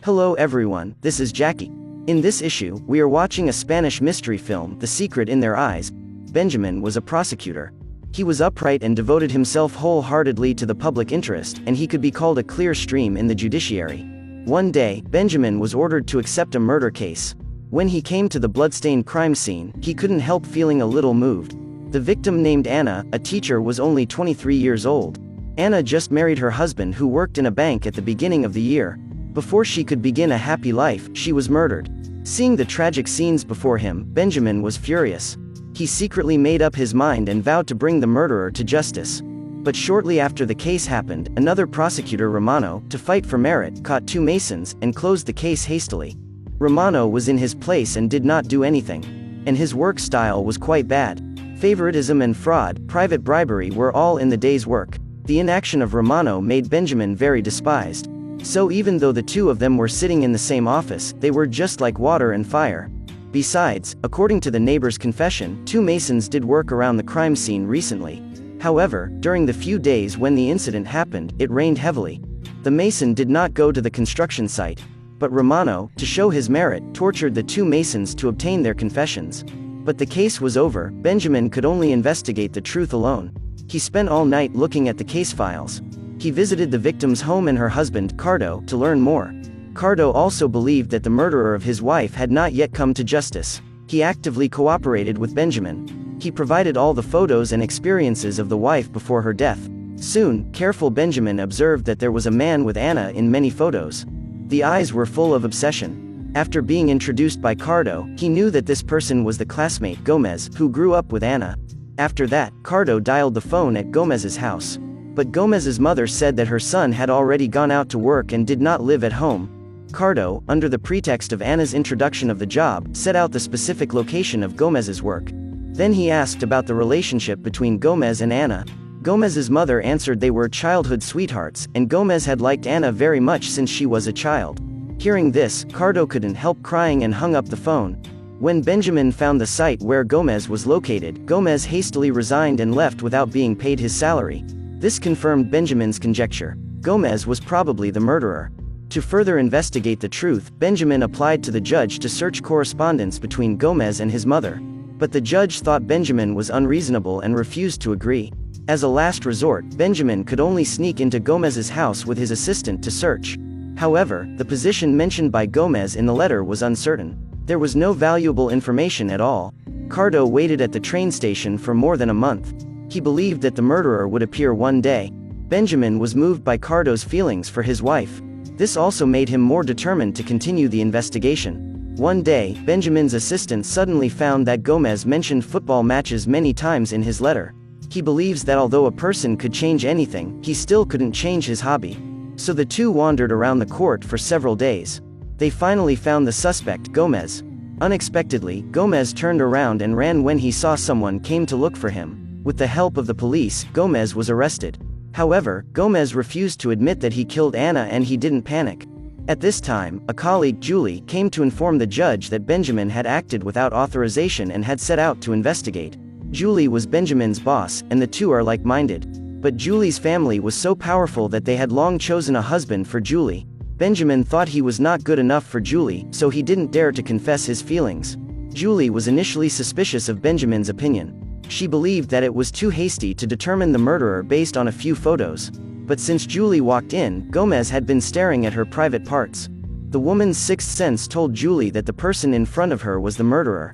Hello everyone, this is Jackie. In this issue, we are watching a Spanish mystery film, The Secret in Their Eyes. Benjamin was a prosecutor. He was upright and devoted himself wholeheartedly to the public interest, and he could be called a clear stream in the judiciary. One day, Benjamin was ordered to accept a murder case. When he came to the bloodstained crime scene, he couldn't help feeling a little moved. The victim, named Anna, a teacher, was only 23 years old. Anna just married her husband, who worked in a bank at the beginning of the year. Before she could begin a happy life, she was murdered. Seeing the tragic scenes before him, Benjamin was furious. He secretly made up his mind and vowed to bring the murderer to justice. But shortly after the case happened, another prosecutor, Romano, to fight for merit, caught two Masons and closed the case hastily. Romano was in his place and did not do anything. And his work style was quite bad. Favoritism and fraud, private bribery were all in the day's work. The inaction of Romano made Benjamin very despised. So even though the two of them were sitting in the same office, they were just like water and fire. Besides, according to the neighbor's confession, two Masons did work around the crime scene recently. However, during the few days when the incident happened, it rained heavily. The Mason did not go to the construction site. But Romano, to show his merit, tortured the two Masons to obtain their confessions. But the case was over. Benjamin could only investigate the truth alone. He spent all night looking at the case files. He visited the victim's home and her husband, Cardo, to learn more. Cardo also believed that the murderer of his wife had not yet come to justice. He actively cooperated with Benjamin. He provided all the photos and experiences of the wife before her death. Soon, careful Benjamin observed that there was a man with Anna in many photos. The eyes were full of obsession. After being introduced by Cardo, he knew that this person was the classmate, Gomez, who grew up with Anna. After that, Cardo dialed the phone at Gomez's house. But Gomez's mother said that her son had already gone out to work and did not live at home. Cardo, under the pretext of Anna's introduction of the job, set out the specific location of Gomez's work. Then he asked about the relationship between Gomez and Anna. Gomez's mother answered they were childhood sweethearts, and Gomez had liked Anna very much since she was a child. Hearing this, Cardo couldn't help crying and hung up the phone. When Benjamin found the site where Gomez was located, Gomez hastily resigned and left without being paid his salary. This confirmed Benjamin's conjecture. Gomez was probably the murderer. To further investigate the truth, Benjamin applied to the judge to search correspondence between Gomez and his mother. But the judge thought Benjamin was unreasonable and refused to agree. As a last resort, Benjamin could only sneak into Gomez's house with his assistant to search. However, the position mentioned by Gomez in the letter was uncertain. There was no valuable information at all. Cardo waited at the train station for more than a month. He believed that the murderer would appear one day. Benjamin was moved by Cardo's feelings for his wife. This also made him more determined to continue the investigation. One day, Benjamin's assistant suddenly found that Gomez mentioned football matches many times in his letter. He believes that although a person could change anything, he still couldn't change his hobby. So the two wandered around the court for several days. They finally found the suspect, Gomez. Unexpectedly, Gomez turned around and ran when he saw someone came to look for him. With the help of the police, Gomez was arrested. However, Gomez refused to admit that he killed Anna and he didn't panic. At this time, a colleague, Julie, came to inform the judge that Benjamin had acted without authorization and had set out to investigate. Julie was Benjamin's boss, and the two are like-minded. But Julie's family was so powerful that they had long chosen a husband for Julie. Benjamin thought he was not good enough for Julie, so he didn't dare to confess his feelings. Julie was initially suspicious of Benjamin's opinion. She believed that it was too hasty to determine the murderer based on a few photos. But since Julie walked in, Gomez had been staring at her private parts. The woman's sixth sense told Julie that the person in front of her was the murderer.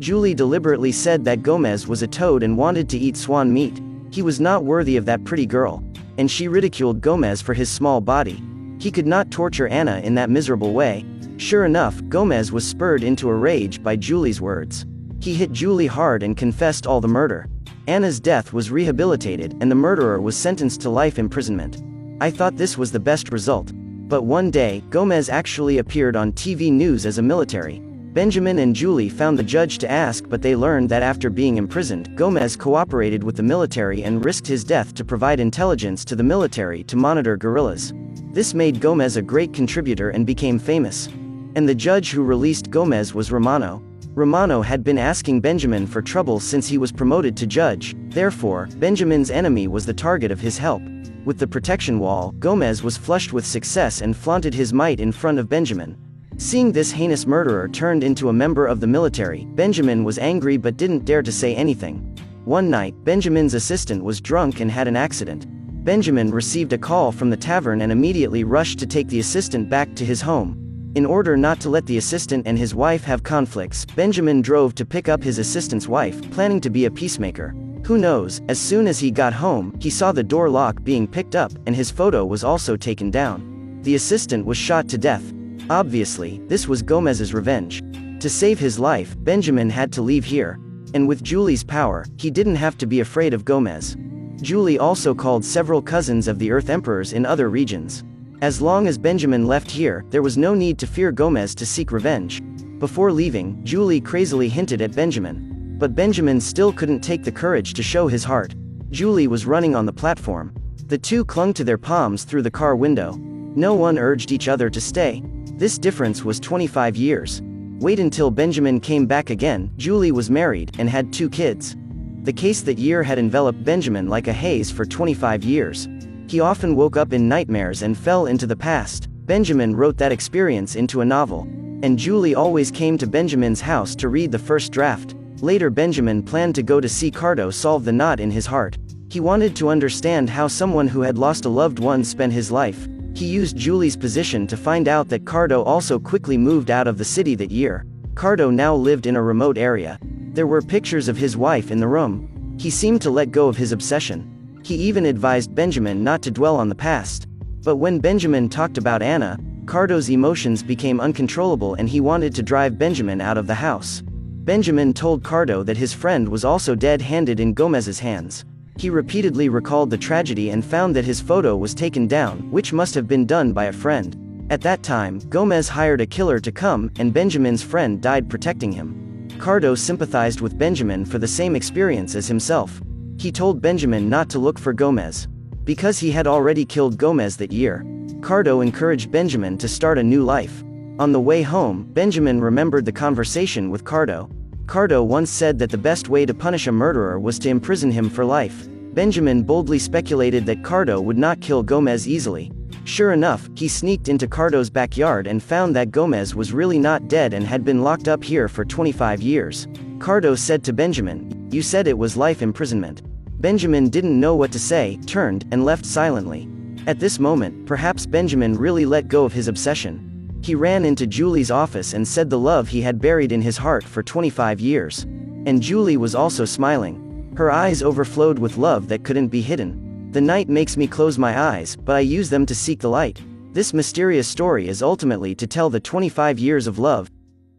Julie deliberately said that Gomez was a toad and wanted to eat swan meat. He was not worthy of that pretty girl. And she ridiculed Gomez for his small body. He could not torture Anna in that miserable way. Sure enough, Gomez was spurred into a rage by Julie's words. He hit Julie hard and confessed all the murder. Anna's death was rehabilitated, and the murderer was sentenced to life imprisonment. I thought this was the best result. But one day, Gomez actually appeared on TV news as a military. Benjamin and Julie found the judge to ask, but they learned that after being imprisoned, Gomez cooperated with the military and risked his death to provide intelligence to the military to monitor guerrillas. This made Gomez a great contributor and became famous. And the judge who released Gomez was Romano. Romano had been asking Benjamin for trouble since he was promoted to judge. Therefore, Benjamin's enemy was the target of his help. With the protection wall, Gomez was flushed with success and flaunted his might in front of Benjamin. Seeing this heinous murderer turned into a member of the military, Benjamin was angry but didn't dare to say anything. One night, Benjamin's assistant was drunk and had an accident. Benjamin received a call from the tavern and immediately rushed to take the assistant back to his home. In order not to let the assistant and his wife have conflicts, Benjamin drove to pick up his assistant's wife, planning to be a peacemaker. Who knows, as soon as he got home, he saw the door lock being picked up, and his photo was also taken down. The assistant was shot to death. Obviously, this was Gomez's revenge. To save his life, Benjamin had to leave here. And with Julie's power, he didn't have to be afraid of Gomez. Julie also called several cousins of the Earth Emperors in other regions. As long as Benjamin left here, there was no need to fear Gomez to seek revenge. Before leaving, Julie crazily hinted at Benjamin. But Benjamin still couldn't take the courage to show his heart. Julie was running on the platform. The two clung to their palms through the car window. No one urged each other to stay. This difference was 25 years. Wait until Benjamin came back again. Julie was married and had 2 kids. The case that year had enveloped Benjamin like a haze for 25 years. He often woke up in nightmares and fell into the past. Benjamin wrote that experience into a novel. And Julie always came to Benjamin's house to read the first draft. Later Benjamin planned to go to see Cardo solve the knot in his heart. He wanted to understand how someone who had lost a loved one spent his life. He used Julie's position to find out that Cardo also quickly moved out of the city that year. Cardo now lived in a remote area. There were pictures of his wife in the room. He seemed to let go of his obsession. He even advised Benjamin not to dwell on the past. But when Benjamin talked about Anna, Cardo's emotions became uncontrollable and he wanted to drive Benjamin out of the house. Benjamin told Cardo that his friend was also dead-handed in Gomez's hands. He repeatedly recalled the tragedy and found that his photo was taken down, which must have been done by a friend. At that time, Gomez hired a killer to come, and Benjamin's friend died protecting him. Cardo sympathized with Benjamin for the same experience as himself. He told Benjamin not to look for Gomez. Because he had already killed Gomez that year. Cardo encouraged Benjamin to start a new life. On the way home, Benjamin remembered the conversation with Cardo. Cardo once said that the best way to punish a murderer was to imprison him for life. Benjamin boldly speculated that Cardo would not kill Gomez easily. Sure enough, he sneaked into Cardo's backyard and found that Gomez was really not dead and had been locked up here for 25 years. Cardo said to Benjamin, "You said it was life imprisonment." Benjamin didn't know what to say, turned, and left silently. At this moment, perhaps Benjamin really let go of his obsession. He ran into Julie's office and said the love he had buried in his heart for 25 years. And Julie was also smiling. Her eyes overflowed with love that couldn't be hidden. The night makes me close my eyes, but I use them to seek the light. This mysterious story is ultimately to tell the 25 years of love.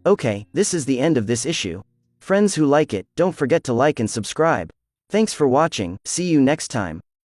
Okay, this is the end of this issue. Friends who like it, don't forget to like and subscribe. Thanks for watching, see you next time.